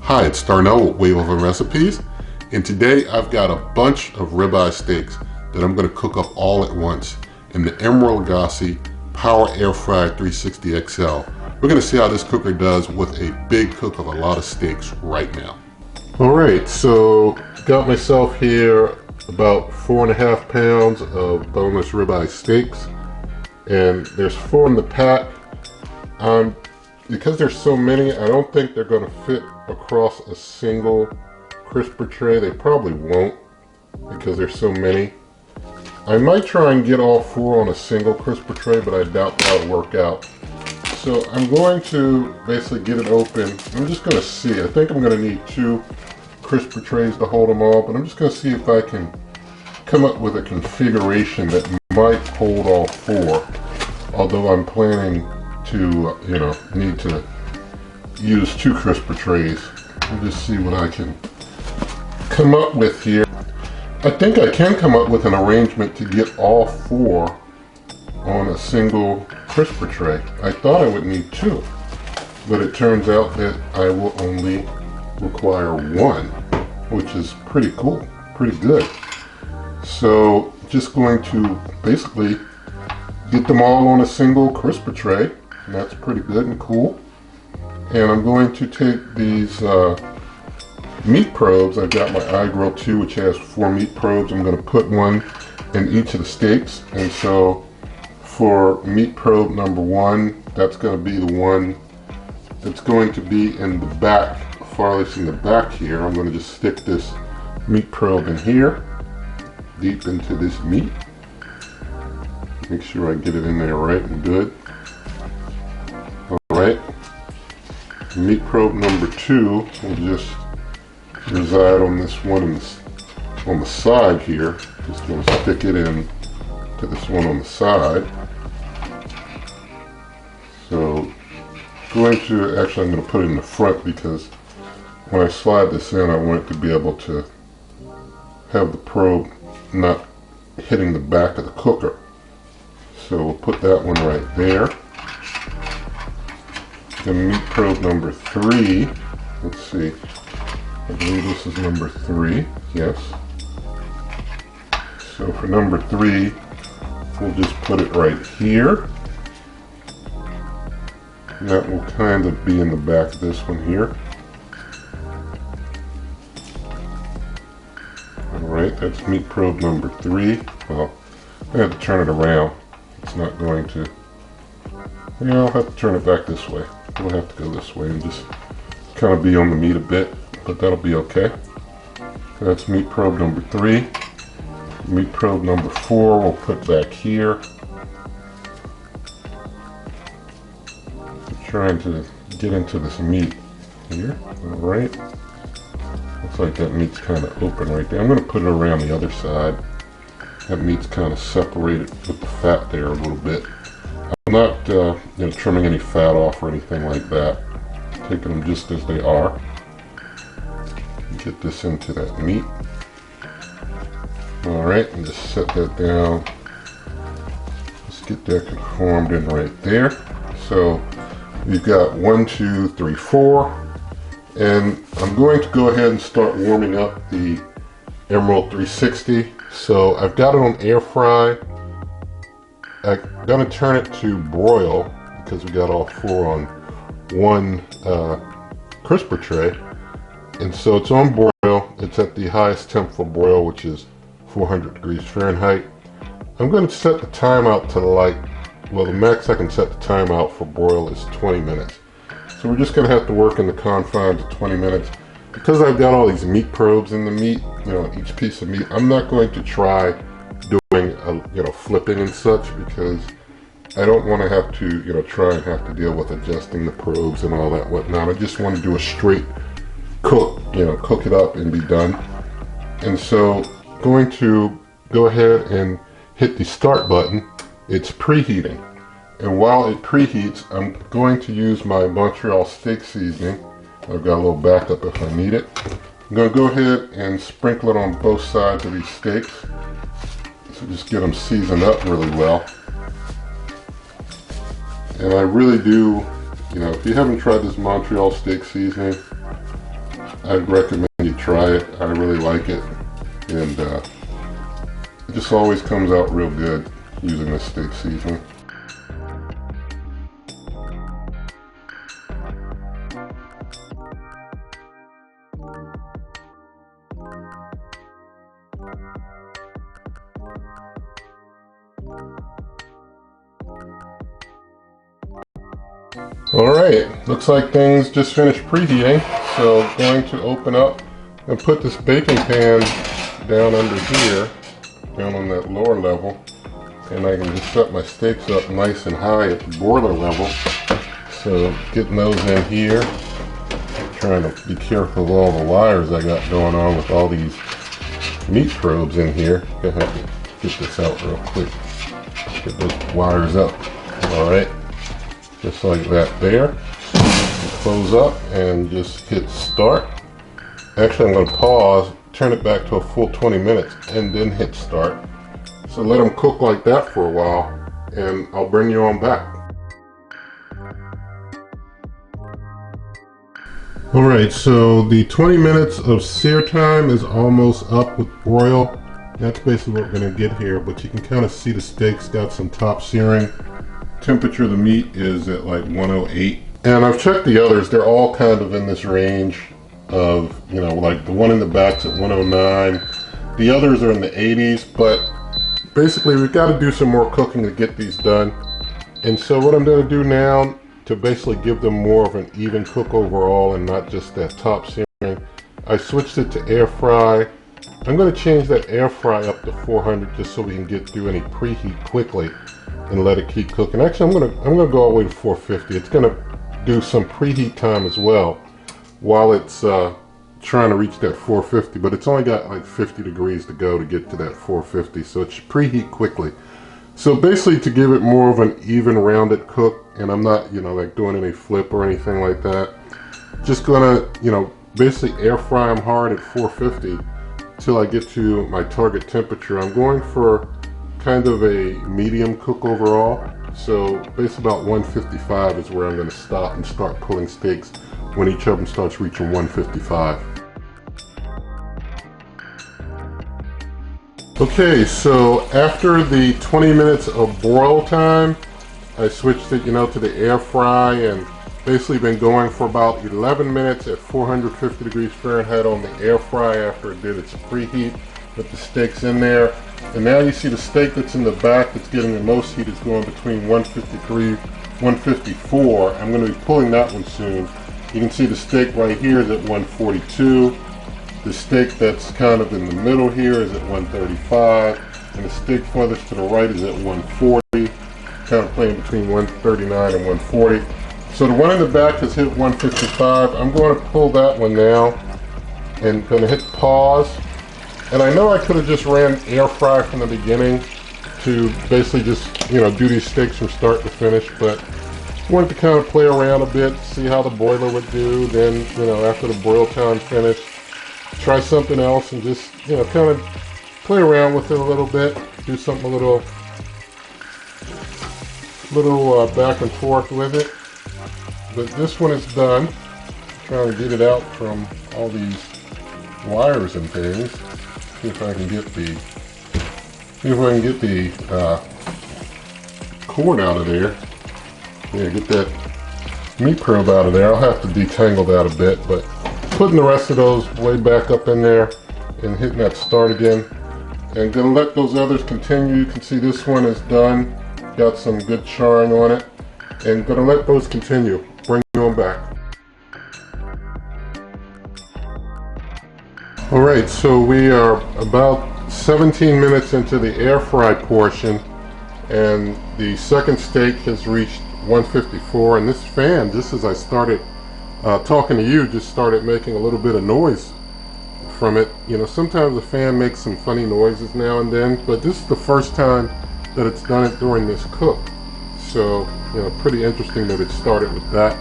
Hi, it's Darnell with Wave Oven Recipes, and today I've got a bunch of ribeye steaks that I'm going to cook up all at once in the Emeril Lagasse Power Air Fryer 360 XL. We're going to see how this cooker does with a big cook of a lot of steaks right now. Alright, so got myself here about 4.5 pounds of boneless ribeye steaks, and there's 4 in the pack. Because there's so many, I don't think they're going to fit across a single crisper tray. They probably won't because there's so many. I might try and get all 4 on a single crisper tray, but I doubt that'll work out. So I'm going to basically get it open. I'm just going to see. I think I'm going to need 2 crisper trays to hold them all, but I'm just going to see if I can come up with a configuration that might hold all 4. Although I'm planning to, need to use 2 crisper trays. I'll just see what I can come up with here. I think I can come up with an arrangement to get all 4 on a single crisper tray. I thought I would need 2, but it turns out that I will only require 1, which is pretty cool, pretty good. So just going to basically get them all on a single crisper tray. And that's pretty good and cool. And I'm going to take these meat probes. I've got my iGrill 2, which has 4 meat probes. I'm going to put one in each of the steaks. And so for meat probe number 1, that's going to be the one that's going to be in the back, farthest in the back here. I'm going to just stick this meat probe in here, deep into this meat. Make sure I get it in there right and good. Alright, meat probe number 2 will just reside on this one on the side here. Just going to stick it in to this one on the side. So I'm going to put it in the front because when I slide this in, I want it to be able to have the probe not hitting the back of the cooker. So we'll put that one right there. Then meat probe number 3, let's see, I believe this is number 3, yes. So for number 3, we'll just put it right here. And that will kind of be in the back of this one here. Alright, that's meat probe number 3. Well, I have to turn it around. It's not going to, I'll have to turn it back this way. We'll have to go this way and just kind of be on the meat a bit, but that'll be okay. So that's meat probe number 3. Meat probe number 4 we'll put back here. I'm trying to get into this meat here. Alright. Looks like that meat's kind of open right there. I'm going to put it around the other side. That meat's kind of separated with the fat there a little bit. I'm not trimming any fat off or anything like that. Taking them just as they are. Get this into that meat. Alright, and just set that down. Let's get that conformed in right there. So we've got 1, 2, 3, 4. And I'm going to go ahead and start warming up the Emeril 360. So I've got it on air fry. I'm going to turn it to broil because we got all 4 on one crisper tray. And so it's on broil. It's at the highest temp for broil, which is 400 degrees Fahrenheit. I'm going to set the timeout to the max I can set the timeout for broil is 20 minutes. So we're just going to have to work in the confines of 20 minutes. Because I've got all these meat probes in the meat, each piece of meat, I'm not going to try doing flipping and such because I don't want to have to try and have to deal with adjusting the probes and all that whatnot. I just want to do a straight cook, cook it up and be done. And so going to go ahead and hit the start button. It's preheating, and while it preheats, I'm going to use my Montreal steak seasoning. I've got a little backup if I need it. I'm going to go ahead and sprinkle it on both sides of these steaks. So just get them seasoned up really well. And I really do, if you haven't tried this Montreal steak seasoning, I'd recommend you try it. I really like it, and it just always comes out real good using this steak seasoning. Alright, looks like things just finished preheating, so I'm going to open up and put this baking pan down under here, down on that lower level, and I can just set my steaks up nice and high at the broiler level. So getting those in here, trying to be careful of all the wires I got going on with all these meat probes in here. Gonna have to get this out real quick, get those wires up. Alright. Just like that there. Close up and just hit start. Actually, I'm going to pause, turn it back to a full 20 minutes, and then hit start. So let them cook like that for a while, and I'll bring you on back. Alright, so the 20 minutes of sear time is almost up with broil. That's basically what we're going to get here, but you can kind of see the steaks got some top searing. Temperature of the meat is at like 108, and I've checked the others. They're all kind of in this range of, you know, like the one in the back's at 109. The others are in the 80s, but basically we've got to do some more cooking to get these done. And so what I'm going to do now to basically give them more of an even cook overall and not just that top searing, I switched it to air fry. I'm going to change that air fry up to 400 just so we can get through any preheat quickly and let it keep cooking. Actually, I'm gonna go all the way to 450. It's gonna do some preheat time as well while it's trying to reach that 450, but it's only got like 50 degrees to go to get to that 450, so it should preheat quickly. So basically to give it more of an even rounded cook, and I'm not, you know, like doing any flip or anything like that, just gonna, you know, basically air fry them hard at 450 till I get to my target temperature. I'm going for kind of a medium cook overall, so basically about 155 is where I'm going to stop and start pulling steaks when each of them starts reaching 155. Okay, so after the 20 minutes of broil time, I switched it, you know, to the air fry, and basically been going for about 11 minutes at 450 degrees Fahrenheit on the air fry after it did its preheat with the steaks in there. And now you see the steak that's in the back that's getting the most heat is going between 153, 154. I'm going to be pulling that one soon. You can see the steak right here is at 142. The steak that's kind of in the middle here is at 135. And the steak furthest to the right is at 140. Kind of playing between 139 and 140. So the one in the back has hit 155. I'm going to pull that one now and going to hit pause. And I know I could have just ran air fry from the beginning to basically just, you know, do these steaks from start to finish, but I wanted to kind of play around a bit, see how the broiler would do. Then, you know, after the broil time finished, try something else and just, you know, kind of play around with it a little bit, do something a little back and forth with it. But this one is done. I'm trying to get it out from all these wires and things. See if I can get the cord out of there. Yeah, get that meat probe out of there. I'll have to detangle that a bit, but putting the rest of those way back up in there and hitting that start again. And gonna let those others continue. You can see this one is done. Got some good charring on it. And gonna let those continue. Bring them back. Alright, so we are about 17 minutes into the air fry portion, and the second steak has reached 154, and this fan, just as I started talking to you, just started making a little bit of noise from it. You know, sometimes the fan makes some funny noises now and then, but this is the first time that it's done it during this cook. So, you know, pretty interesting that it started with that.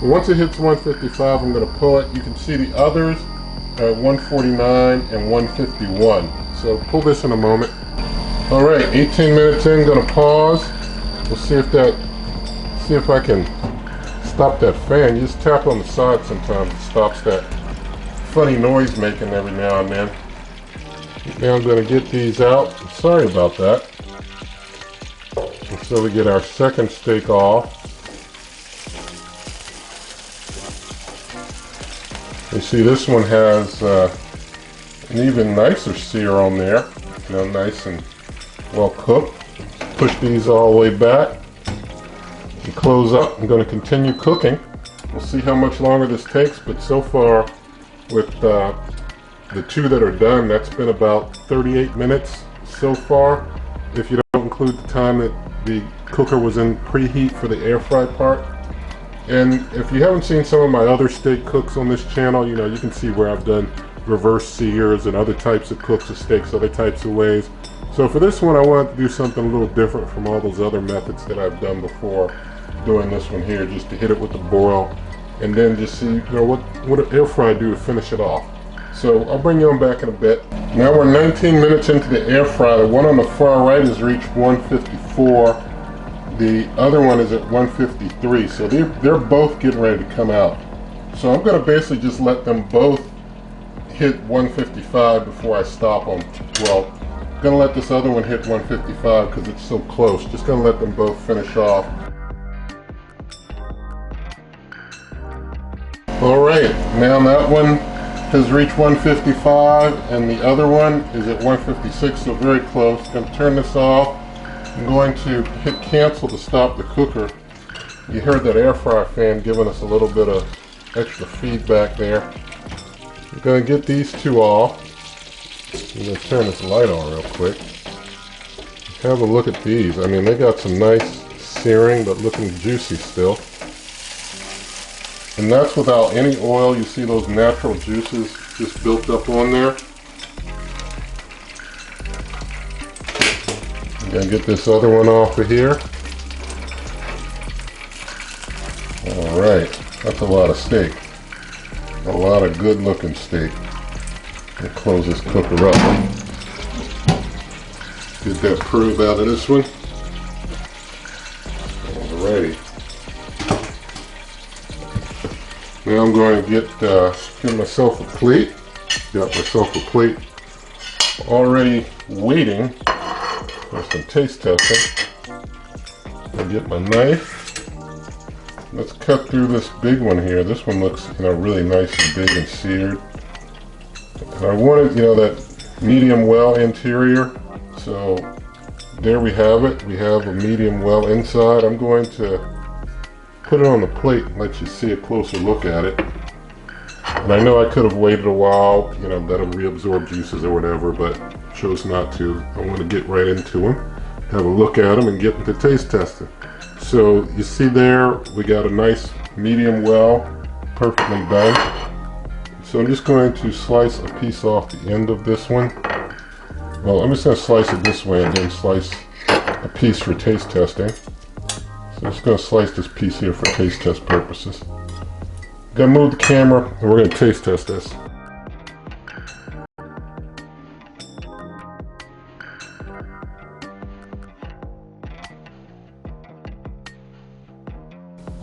Once it hits 155, I'm going to pull it. You can see the others at 149 and 151. So pull this in a moment. Alright, 18 minutes in, gonna pause. We'll see if I can stop that fan. You just tap on the side sometimes, it stops that funny noise making every now and then. Now I'm going to get these out. Sorry about that. And so we get our second steak off. You see this one has an even nicer sear on there. You know, nice and well cooked. Push these all the way back and close up. I'm going to continue cooking. We'll see how much longer this takes, but so far with the two that are done, that's been about 38 minutes so far, if you don't include the time that the cooker was in preheat for the air fry part. And if you haven't seen some of my other steak cooks on this channel, you know, you can see where I've done reverse sears and other types of cooks of steaks, other types of ways. So for this one, I wanted to do something a little different from all those other methods that I've done before. Doing this one here, just to hit it with the broil, and then just see, you know, what an air fry do to finish it off. So I'll bring you on back in a bit. Now we're 19 minutes into the air fry. The one on the far right has reached 154. The other one is at 153. So they're both getting ready to come out. So I'm going to basically just let them both hit 155 before I stop them. Well, I'm going to let this other one hit 155 because it's so close. Just going to let them both finish off. Alright, now that one has reached 155 and the other one is at 156, so very close. I'm going to turn this off. I'm going to hit cancel to stop the cooker. You heard that air fryer fan giving us a little bit of extra feedback there. I'm going to get these two off. I'm going to turn this light on real quick. Have a look at these. I mean, they got some nice searing but looking juicy still. And that's without any oil. You see those natural juices just built up on there. I'm gonna get this other one off of here. All right, that's a lot of steak. A lot of good looking steak. I'll close this cooker up. Get that probe out of this one. Alrighty. Now I'm going to get myself a plate. Got myself a plate already waiting for some taste testing. I'll get my knife. Let's cut through this big one here. This one looks, you know, really nice and big and seared. And I wanted, you know, that medium well interior. So there we have it. We have a medium well inside. I'm going to put it on the plate and let you see a closer look at it. And I know I could have waited a while, you know, let them reabsorb juices or whatever, but chose not to. I want to get right into them, have a look at them, and get into taste testing. So you see there, we got a nice medium well, perfectly done. So I'm just going to slice a piece off the end of this one. Well, I'm just going to slice it this way and then slice a piece for taste testing. So I'm just going to slice this piece here for taste test purposes. Gonna move the camera and we're going to taste test this.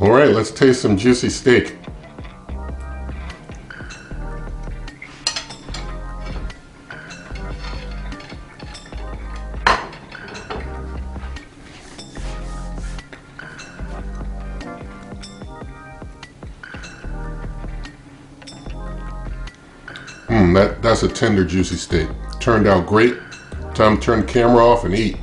Alright, let's taste some juicy steak. That's a tender, juicy steak. Turned out great. Time to turn the camera off and eat.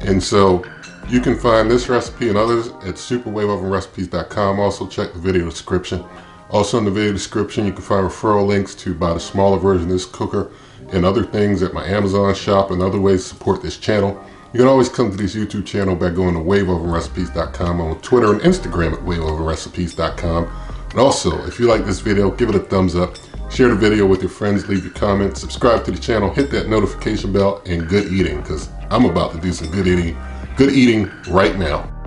And so you can find this recipe and others at superwaveovenrecipes.com. Also check the video description. Also in the video description you can find referral links to buy the smaller version of this cooker and other things at my Amazon shop and other ways to support this channel. You can always come to this YouTube channel by going to waveovenrecipes.com, on Twitter and Instagram at waveovenrecipes.com. And also, if you like this video, give it a thumbs up. Share the video with your friends, leave your comments, subscribe to the channel, hit that notification bell, and good eating, because I'm about to do some good eating right now.